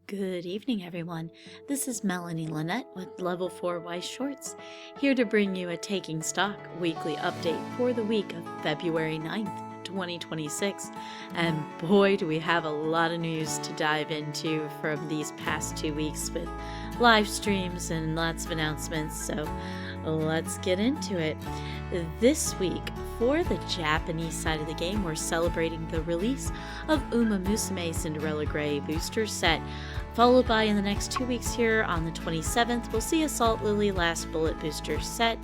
Good evening, everyone. This is Melanie Lynette with Level 4 Weiss Schwarz, here to bring you a Taking Stock weekly update for the week of February 9th, 2026. And boy, do we have a lot of news to dive into from these past 2 weeks with live streams and lots of announcements, so let's get into it. This week, for the Japanese side of the game, we're celebrating the release of Uma Musume Cinderella Grey booster set, followed by in the next 2 weeks here on the 27th, we'll see Assault Lily Last Bullet booster set,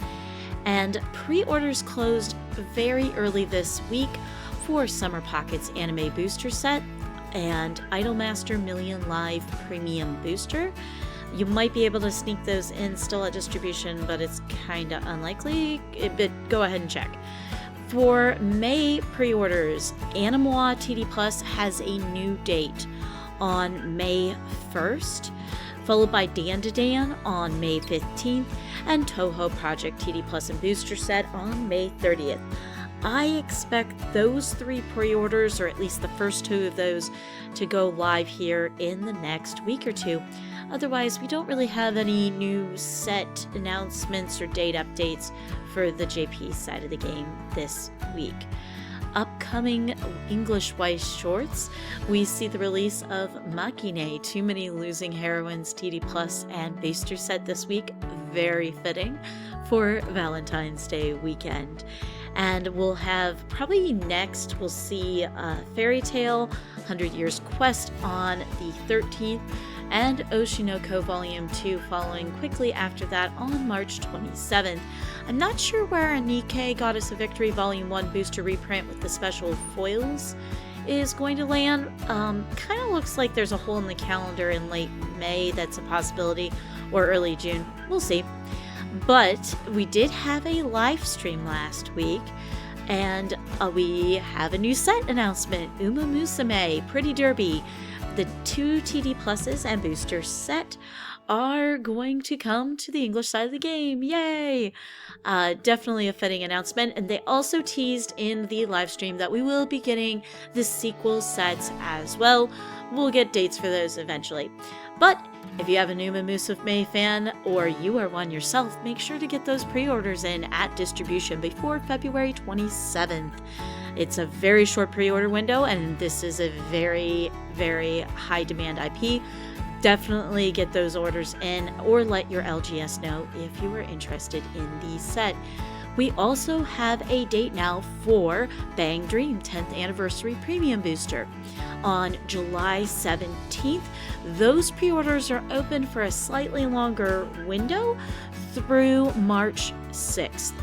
and pre-orders closed very early this week for Summer Pockets anime booster set and Idolmaster Million Live Premium booster. You might be able to sneak those in still at distribution, but it's kinda unlikely, but go ahead and check. For May pre-orders, Animois TD Plus has a new date on May 1st, followed by Dan to Dan on May 15th, and Toho Project TD Plus and Booster Set on May 30th. I expect those 3 pre-orders, or at least the first 2 of those, to go live here in the next week or 2. Otherwise, we don't really have any new set announcements or date updates for the JP side of the game this week. Upcoming English Weiss Schwarz, we see the release of Makine, Too Many Losing Heroines TD Plus and Booster Set this week. Very fitting for Valentine's Day weekend. And we'll have, probably next, we'll see Fairy Tale 100 Years Quest on the 13th, and Oshinoko Volume 2 following quickly after that on March 27th. I'm not sure where a Nikkei Goddess of Victory Volume 1 booster reprint with the special foils is going to land. Kind of looks like there's a hole in the calendar in late May. That's a possibility, or early June. We'll see. But we did have a live stream last week, and we have a new set announcement. Uma Musume Pretty Derby. The 2 TD Pluses and Booster Set are going to come to the English side of the game. Yay! Definitely a fitting announcement. And they also teased in the live stream that we will be getting the sequel sets as well. We'll get dates for those eventually. But if you have an Uma Musume fan, or you are one yourself, make sure to get those pre-orders in at distribution before February 27th. It's a very short pre-order window, and this is a very, very high demand IP. Definitely get those orders in, or let your LGS know if you are interested in the set. We also have a date now for Bang Dream 10th Anniversary Premium Booster on July 17th. Those pre-orders are open for a slightly longer window through March 6th.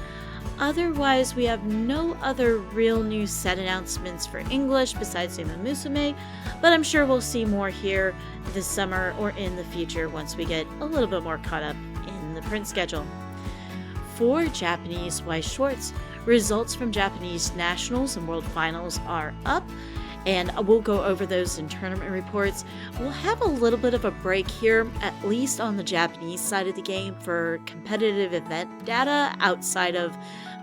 Otherwise, we have no other real new set announcements for English besides Uma Musume, but I'm sure we'll see more here this summer or in the future once we get a little bit more caught up in the print schedule. For Japanese Weiss Schwarz, results from Japanese Nationals and World Finals are up, and we'll go over those in tournament reports. We'll have a little bit of a break here, at least on the Japanese side of the game, for competitive event data outside of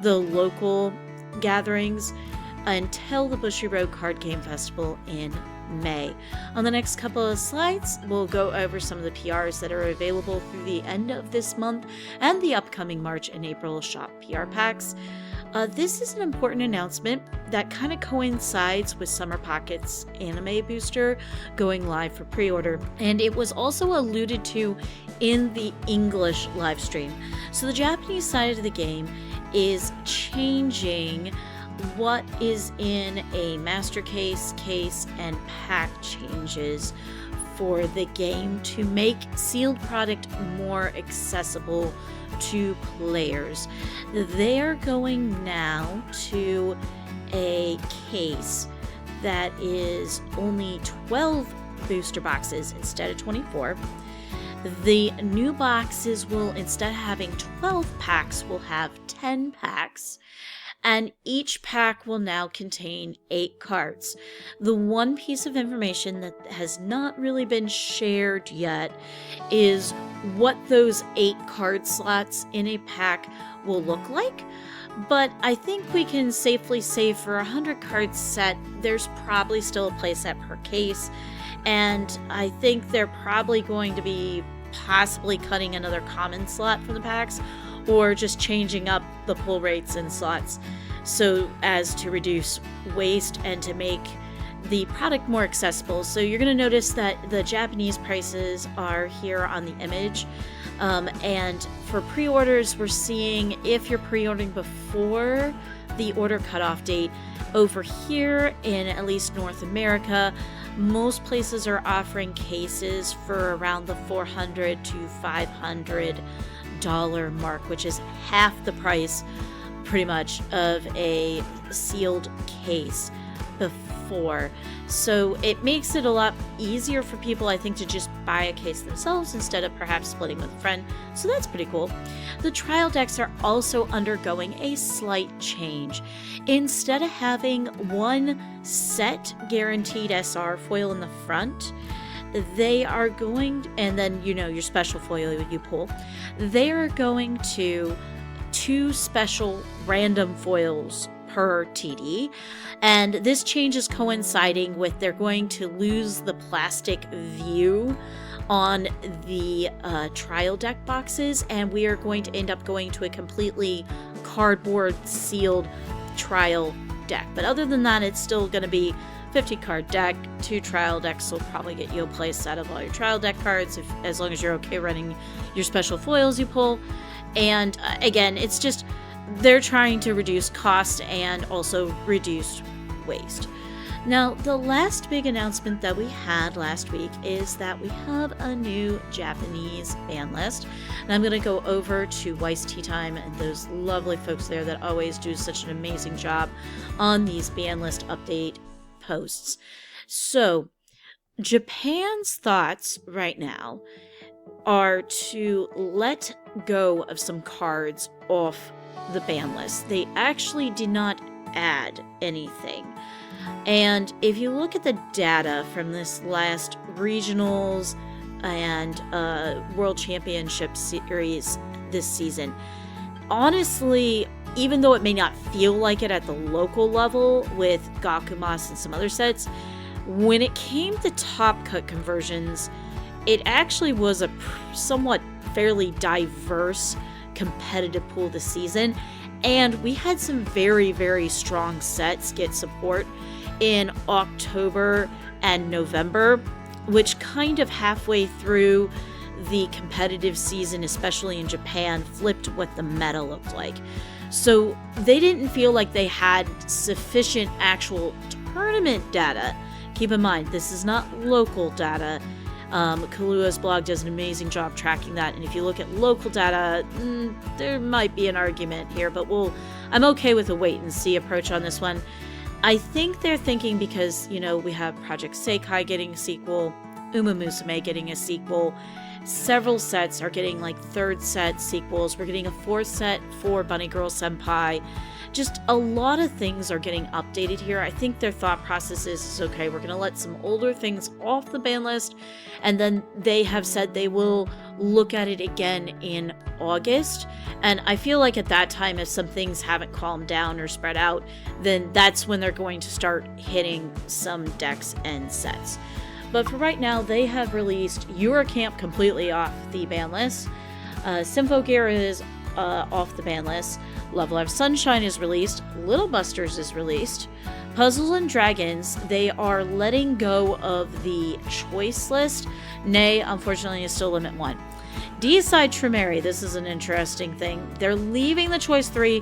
the local gatherings until the Bushiroad Card Game Festival in May. On the next couple of slides, we'll go over some of the PRs that are available through the end of this month and the upcoming March and April shop PR packs. This is an important announcement that kind of coincides with Summer Pockets Anime Booster going live for pre-order, and it was also alluded to in the English live stream. So the Japanese side of the game is changing what is in a master case, and pack changes for the game to make sealed product more accessible to players. They're going now to a case that is only 12 booster boxes instead of 24. The new boxes will, instead of having 12 packs, will have 10 packs. And each pack will now contain 8 cards. The one piece of information that has not really been shared yet is what those 8 card slots in a pack will look like. But I think we can safely say for a 100 card set, there's probably still a playset per case. and I think they're probably going to be possibly cutting another common slot from the packs, or just changing up the pull rates and slots so as to reduce waste and to make the product more accessible. So you're going to notice that the Japanese prices are here on the image. And for pre-orders, we're seeing, if you're pre-ordering before the order cutoff date, over here in at least North America, most places are offering cases for around the $400 to $500 mark, which is half the price pretty much of a sealed case before. So it makes it a lot easier for people, I think, to just buy a case themselves instead of perhaps splitting with a friend. So that's pretty cool. The trial decks are also undergoing a slight change. Instead of having one set guaranteed SR foil in the front, they are going, and then your special foil you pull, they are going to 2 special random foils per TD, and this change is coinciding with they're going to lose the plastic view on the trial deck boxes, and we are going to end up going to a completely cardboard sealed trial deck. But other than that, it's still going to be 50 card deck. 2 trial decks will probably get you a play set of all your trial deck cards, as long as you're okay running your special foils you pull. And again, it's just they're trying to reduce cost and also reduce waste. Now, the last big announcement that we had last week is that we have a new Japanese ban list. And I'm going to go over to Weiss Tea Time and those lovely folks there that always do such an amazing job on these ban list update posts. So, Japan's thoughts right now are to let go of some cards off the ban list. They actually did not add anything. And if you look at the data from this last regionals and World Championship series this season, honestly, even though it may not feel like it at the local level with Gakumas and some other sets, when it came to top cut conversions, it actually was a somewhat fairly diverse competitive pool this season, and we had some very, very strong sets get support in October and November, which kind of halfway through the competitive season, especially in Japan, flipped what the meta looked like. So they didn't feel like they had sufficient actual tournament data. Keep in mind, this is not local data. Kalua's blog does an amazing job tracking that, and if you look at local data, there might be an argument here, but I'm okay with a wait and see approach on this one. I think they're thinking because, we have Project Sekai getting a sequel, Uma Musume getting a sequel, several sets are getting like 3rd set sequels, we're getting a 4th set for Bunny Girl Senpai. Just a lot of things are getting updated here. I think their thought process is okay, we're going to let some older things off the ban list, and then they have said they will look at it again in August. And I feel like at that time, if some things haven't calmed down or spread out, then that's when they're going to start hitting some decks and sets. But for right now, they have released Eurocamp completely off the ban list. Symphogear is off the ban list. Love Live Sunshine is released. Little Busters is released. Puzzles and Dragons, they are letting go of the choice list. Nay, unfortunately, is still limit 1. D-Side Tremere, this is an interesting thing. They're leaving the choice 3,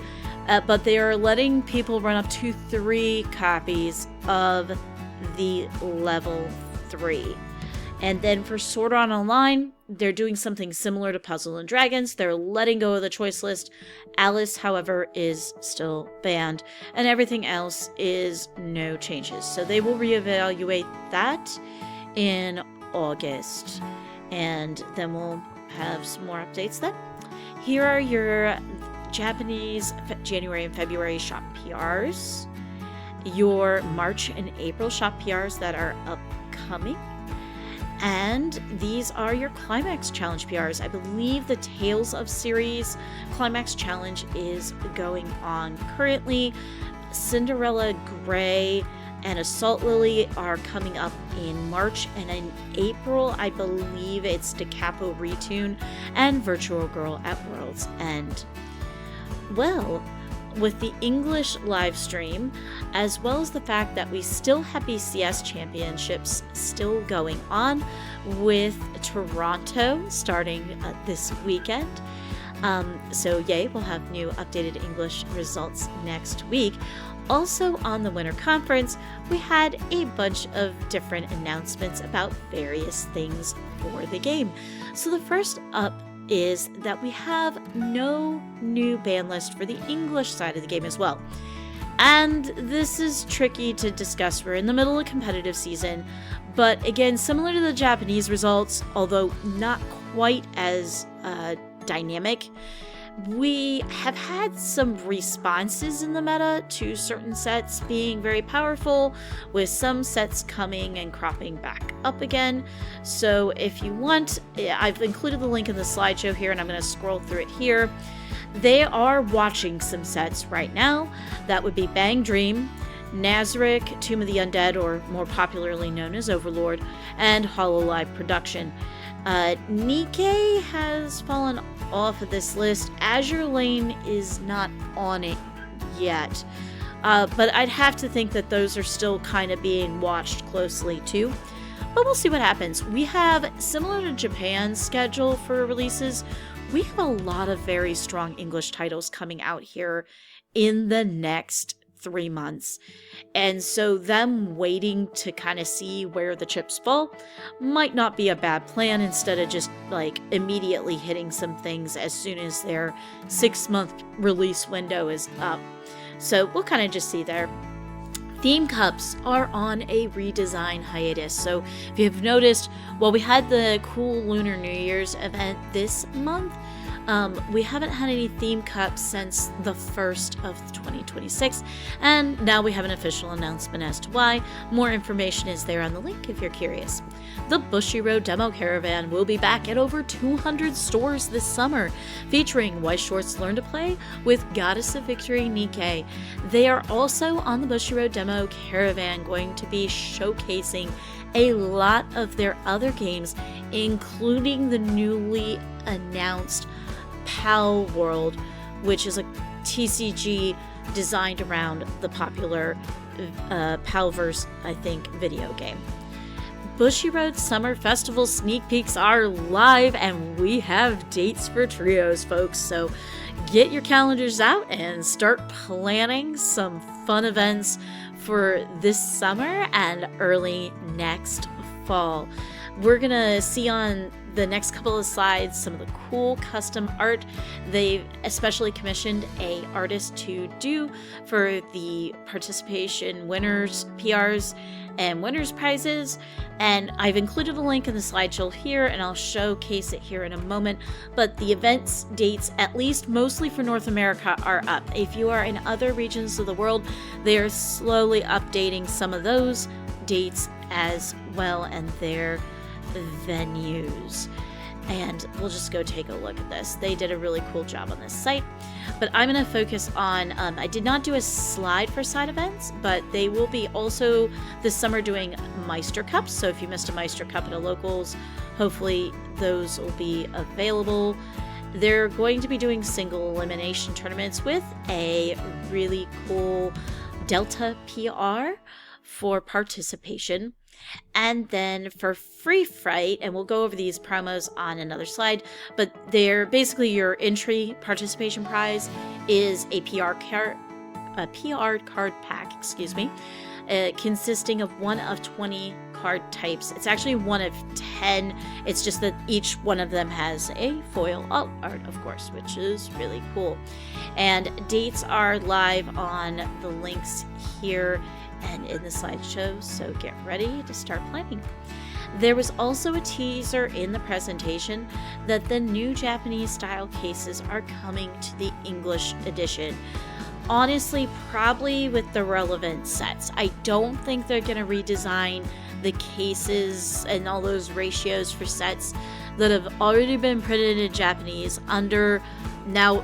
but they are letting people run up to 3 copies of the level 3. And then for Sword Art Online, they're doing something similar to Puzzle and Dragons. They're letting go of the choice list. Alice, however, is still banned, and everything else is no changes. So they will reevaluate that in August, and then we'll have some more updates then. Here are your Japanese January and February shop PRs, your March and April shop PRs that are upcoming. And these are your Climax Challenge PRs. I believe the Tales of series Climax Challenge is going on currently. Cinderella Gray, and Assault Lily are coming up in March, and in April, I believe it's Da Capo Retune and Virtual Girl at World's End. Well, with the English live stream, as well as the fact that we still have BCS championships still going on, with Toronto starting this weekend. So yay, we'll have new updated English results next week. Also on the Winter Conference, we had a bunch of different announcements about various things for the game. So the first up is that we have no new ban list for the English side of the game as well. And this is tricky to discuss. We're in the middle of competitive season, but again, similar to the Japanese results, although not quite as dynamic, we have had some responses in the meta to certain sets being very powerful, with some sets coming and cropping back up again. So if you want, I've included the link in the slideshow here, and I'm going to scroll through it here. They are watching some sets right now. That would be Bang Dream, Nazarick, Tomb of the Undead, or more popularly known as Overlord, and Hololive Production. Nikkei has fallen off of this list. Azure Lane is not on it yet, but I'd have to think that those are still kind of being watched closely too. But we'll see what happens. We have, similar to Japan's schedule for releases, we have a lot of very strong English titles coming out here in the next 3 months. And so them waiting to kind of see where the chips fall might not be a bad plan, instead of just like immediately hitting some things as soon as their 6-month release window is up. So we'll kind of just see there. Theme cups are on a redesign hiatus. So if you've noticed, while we had the cool Lunar New Year's event this month, we haven't had any theme cups since the 1st of 2026, and now we have an official announcement as to why. More information is there on the link if you're curious. The Bushiroad Demo Caravan will be back at over 200 stores this summer, featuring Weiss Schwarz Learn to Play with Goddess of Victory Nikkei. They are also on the Bushiroad Demo Caravan going to be showcasing a lot of their other games, including the newly announced Pal World, which is a TCG designed around the popular Palverse, I think, video game. Bushiroad Summer Festival sneak peeks are live, and we have dates for trios, folks. So get your calendars out and start planning some fun events for this summer and early next fall. We're gonna see on the next couple of slides some of the cool custom art they've especially commissioned a artist to do for the participation winners, PRs, and winners prizes. And I've included a link in the slideshow here, and I'll showcase it here in a moment. But the events dates, at least mostly for North America, are up. If you are in other regions of the world, they are slowly updating some of those dates as well, and their venues. And we'll just go take a look at this. They did a really cool job on this site. But I'm going to focus on, I did not do a slide for side events, but they will be also this summer doing Meister Cups. So if you missed a Meister Cup at a locals, hopefully those will be available. They're going to be doing single elimination tournaments with a really cool Delta PR for participation. And then for Free Fright, and we'll go over these promos on another slide, but they're basically your entry participation prize is a PR card pack, consisting of one of 20 card types. It's actually one of 10. It's just that each one of them has a foil alt art, of course, which is really cool. And dates are live on the links here and in the slideshow, so get ready to start planning. There was also a teaser in the presentation that the new Japanese style cases are coming to the English edition. Honestly, probably with the relevant sets. I don't think they're going to redesign the cases and all those ratios for sets that have already been printed in Japanese under, now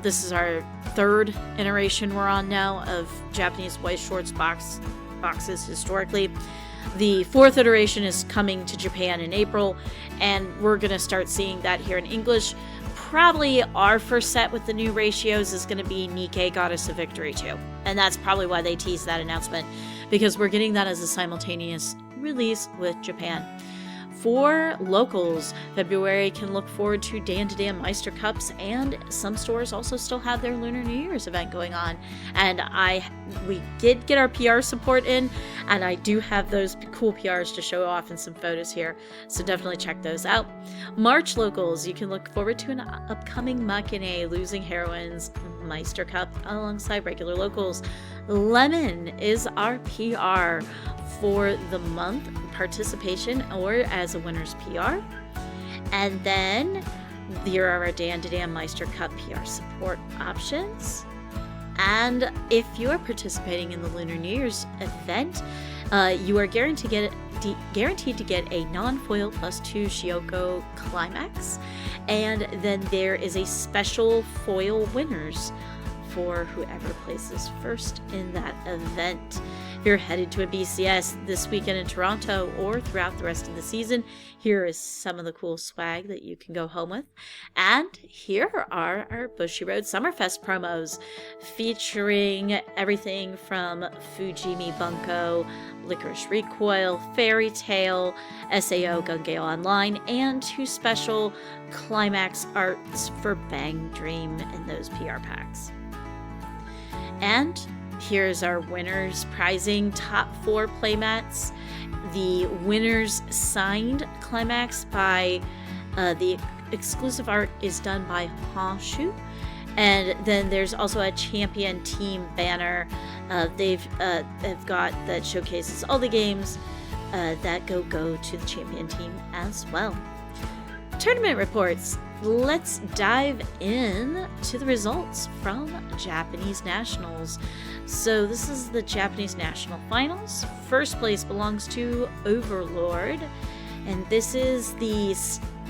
this is our third iteration we're on now of Japanese Weiss Schwarz box boxes historically. The 4th iteration is coming to Japan in April, and we're going to start seeing that here in English. Probably our first set with the new ratios is going to be Nikkei Goddess of Victory 2. And that's probably why they teased that announcement, because we're getting that as a simultaneous release with Japan. For locals, February can look forward to Dan Meister Cups, and some stores also still have their Lunar New Year's event going on. And we did get our PR support in, and I do have those cool PRs to show off in some photos here, so definitely check those out. March locals, you can look forward to an upcoming Makine Losing Heroines Meister Cup alongside regular locals. Lemon is our PR for the month participation or as a winner's PR. And then there are our Dan Meister Cup PR support options. And if you are participating in the Lunar New Year's event, you are guaranteed to get a non-foil +2 Shioko Climax. And then there is a special foil winners for whoever places first in that event. If you're headed to a BCS this weekend in Toronto or throughout the rest of the season, here is some of the cool swag that you can go home with. And here are our Bushiroad Summerfest promos, featuring everything from Fujimi Bunko, Licorice Recoil, Fairy Tail, SAO Gun Gale Online, and 2 special Climax arts for Bang Dream in those PR packs. And here's our winners prizing top 4 playmats. The winners signed Climax by the exclusive art is done by Honshu. And then there's also a champion team banner they've got that showcases all the games that go to the champion team as well. Tournament reports. Let's dive in to the results from Japanese Nationals. So this is the Japanese National Finals. First place belongs to Overlord, and this is the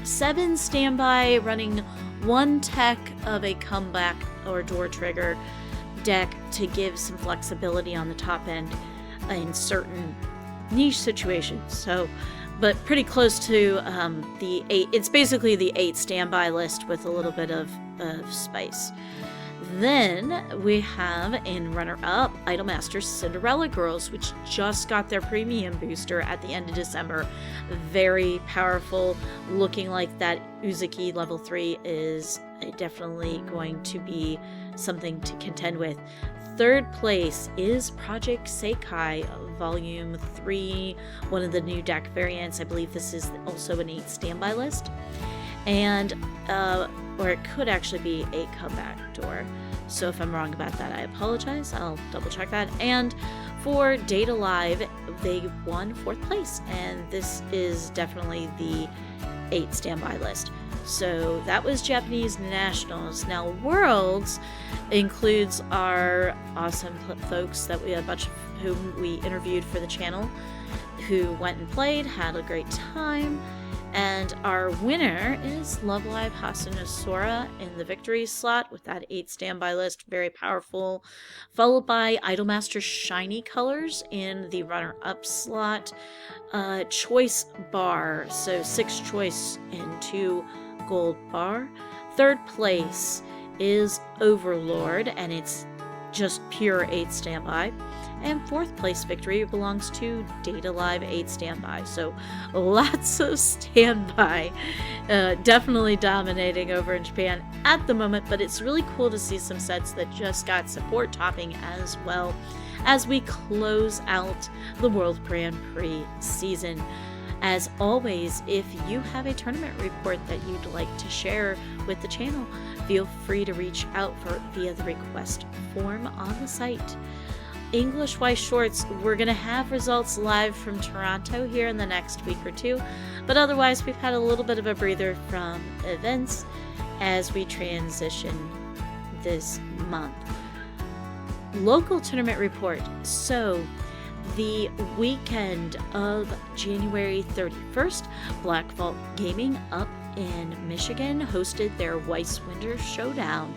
7 standby running 1 tech of a comeback or door trigger deck to give some flexibility on the top end in certain niche situations. But pretty close to the 8. It's basically the 8 standby list with a little bit of spice. Then we have in runner-up Idolmaster's Cinderella Girls, which just got their premium booster at the end of December. Very powerful, looking like that Uzuki level 3 is definitely going to be something to contend with. Third place is Project Seikai Volume 3, one of the new deck variants. I believe this is also an 8 standby list. And, or it could actually be a comeback door. So if I'm wrong about that, I apologize. I'll double check that. And for Data Live, they won 4th place. And this is definitely the 8 standby list. So that was Japanese Nationals. Now Worlds includes our awesome folks that we had a bunch of whom we interviewed for the channel, who went and played, had a great time. And our winner is Love Live Hasuna Sora in the victory slot with that 8 standby list, very powerful. Followed by Idolmaster Shiny Colors in the runner-up slot. Choice Bar, so 6 choice and 2 gold bar. Third place is Overlord, and it's just pure 8 standby. And 4th place victory belongs to Data Live 8 standby. So lots of standby. Definitely dominating over in Japan at the moment, but it's really cool to see some sets that just got support topping as well as we close out the World Grand Prix season. As always, if you have a tournament report that you'd like to share with the channel, feel free to reach out via the request form on the site. English Weiss Schwarz, we're going to have results live from Toronto here in the next week or 2, but otherwise we've had a little bit of a breather from events as we transition this month. Local tournament report. So the weekend of January 31st, Black Vault Gaming up in Michigan hosted their Weiss Winter Showdown.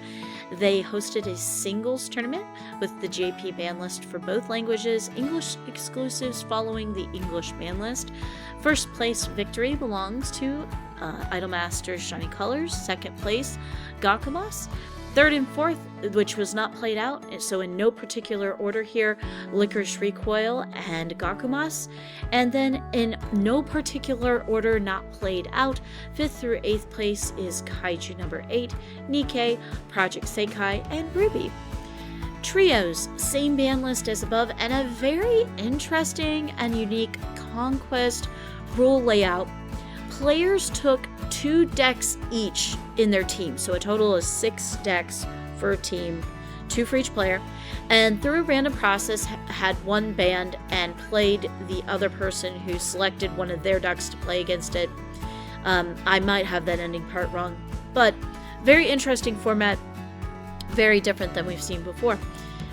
They hosted a singles tournament with the JP ban list for both languages, English exclusives following the English ban list. First place victory belongs to Idolmaster's Shiny Colors. Second place, Gakumas. Third and fourth, which was not played out, so in no particular order here, Licorice Recoil and Gakumas. And then in no particular order not played out, 5th through 8th place is Kaiju number 8, Nikkei, Project Sekai, and Ruby. Trios, same ban list as above, and a very interesting and unique Conquest rule layout. Players took 2 decks each in their team, so a total of 6 decks for a team, 2 for each player, and through a random process had one banned and played the other person who selected one of their decks to play against it. I might have that ending part wrong, but very interesting format, very different than we've seen before.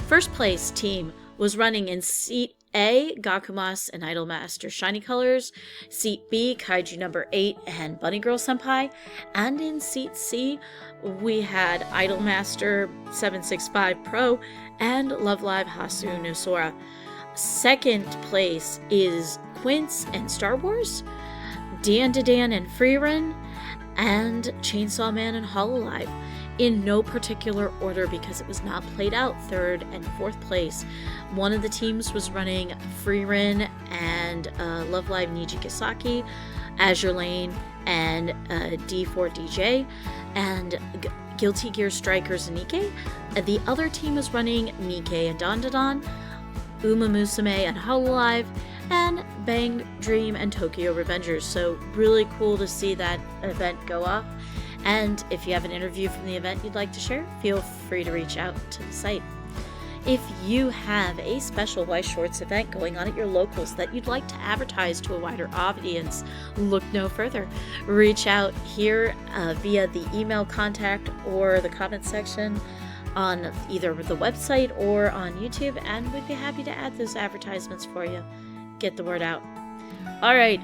First place team was running in seat A, Gakumas and Idolmaster Shiny Colors, seat B, Kaiju number 8 and Bunny Girl Senpai, and in seat C, we had Idolmaster 765 Pro and Love Live Hasu no Sora. Second place is Quince and Star Wars, Dan and Freerun, and Chainsaw Man and Hololive. In no particular order because it was not played out. Third and fourth place. One of the teams was running Freerun and Love Live Nijigasaki, Azure Lane, and D4DJ, and Guilty Gear Strikers and Nikkei. The other team was running Nikkei and Dandadan, Uma Musume and Hololive, and Bang Dream and Tokyo Revengers. So really cool to see that event go off. And if you have an interview from the event you'd like to share, feel free to reach out to the site. If you have a special Weiss Schwarz event going on at your locals that you'd like to advertise to a wider audience, look no further. Reach out here via the email contact or the comment section on either the website or on YouTube, and we'd be happy to add those advertisements for you. Get the word out. All right.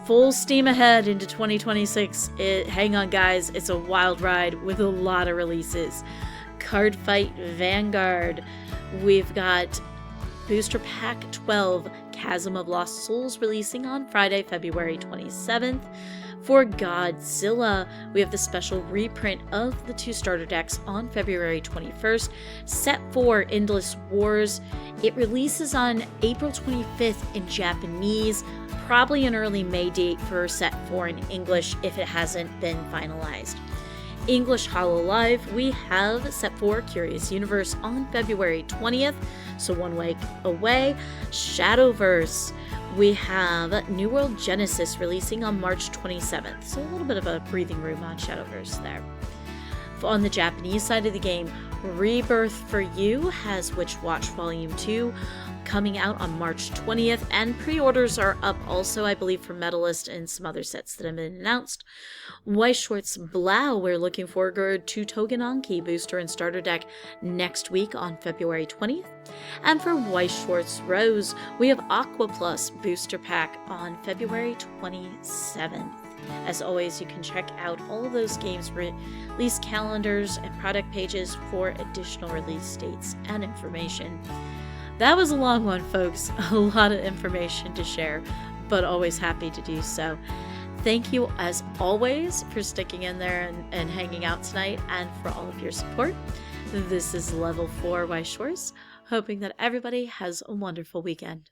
Full steam ahead into 2026. Hang on, guys. It's a wild ride with a lot of releases. Card Fight Vanguard. We've got Booster Pack 12, Chasm of Lost Souls, releasing on Friday, February 27th. For Godzilla, we have the special reprint of the 2 starter decks on February 21st. Set 4, Endless Wars. It releases on April 25th in Japanese. Probably an early May date for set 4 in English if it hasn't been finalized. English Hololive, we have set 4 Curious Universe on February 20th, so 1 week away. Shadowverse, we have New World Genesis releasing on March 27th, so a little bit of a breathing room on Shadowverse there. On the Japanese side of the game, Rebirth for You has Witch Watch Volume 2 coming out on March 20th, and pre-orders are up also, I believe, for Medalist and some other sets that have been announced. Weiss Schwarz Blau, we're looking forward to Togenanki booster and starter deck next week on February 20th. And for Weiss Schwarz Rose, we have Aqua Plus booster pack on February 27th. As always, you can check out all of those games' release calendars and product pages for additional release dates and information. That was a long one, folks. A lot of information to share, but always happy to do so. Thank you, as always, for sticking in there and hanging out tonight, and for all of your support. This is Level 4 Weiss Schwarz, hoping that everybody has a wonderful weekend.